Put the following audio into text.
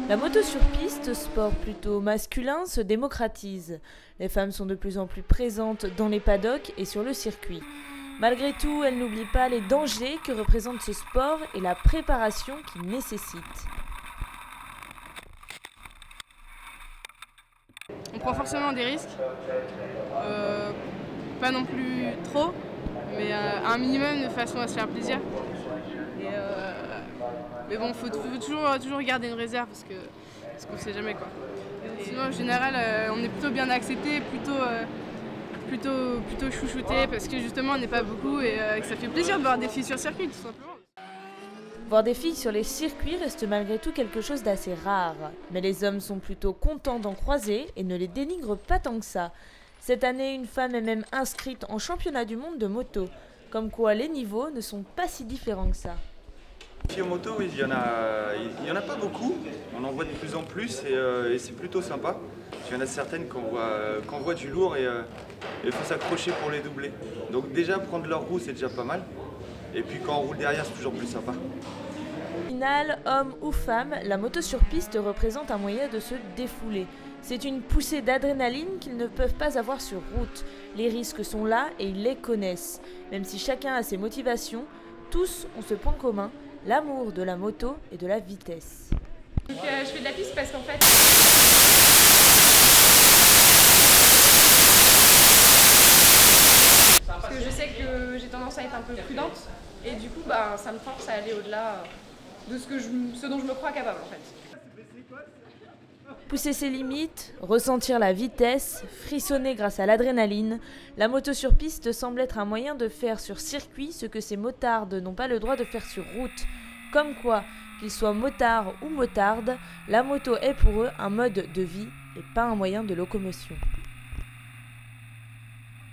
La moto sur piste, sport plutôt masculin, se démocratise. Les femmes sont de plus en plus présentes dans les paddocks et sur le circuit. Malgré tout, elles n'oublient pas les dangers que représente ce sport et la préparation qu'il nécessite. On prend forcément des risques, pas non plus trop, mais un minimum de façon à se faire plaisir. Mais bon, faut toujours garder une réserve parce qu'on ne sait jamais quoi. Et sinon, en général, on est plutôt bien accepté, plutôt chouchouté parce que justement on n'est pas beaucoup et que ça fait plaisir de voir des filles sur circuit tout simplement. Voir des filles sur les circuits reste malgré tout quelque chose d'assez rare. Mais les hommes sont plutôt contents d'en croiser et ne les dénigrent pas tant que ça. Cette année, une femme est même inscrite en championnat du monde de moto. Comme quoi les niveaux ne sont pas si différents que ça. Filles en moto, oui, il y en a pas beaucoup, on en voit de plus en plus et c'est plutôt sympa. Il y en a certaines qu'on voit du lourd et il faut s'accrocher pour les doubler. Donc déjà prendre leur roue c'est déjà pas mal et puis quand on roule derrière c'est toujours plus sympa. Au final, homme ou femme, la moto sur piste représente un moyen de se défouler. C'est une poussée d'adrénaline qu'ils ne peuvent pas avoir sur route. Les risques sont là et ils les connaissent. Même si chacun a ses motivations, tous ont ce point commun, l'amour de la moto et de la vitesse. Donc, je fais de la piste parce qu'en fait, parce que je sais que j'ai tendance à être un peu prudente et du coup ça me force à aller au-delà de ce dont je me crois capable en fait. Pousser ses limites, ressentir la vitesse, frissonner grâce à l'adrénaline, la moto sur piste semble être un moyen de faire sur circuit ce que ces motardes n'ont pas le droit de faire sur route. Comme quoi, qu'ils soient motards ou motardes, la moto est pour eux un mode de vie et pas un moyen de locomotion.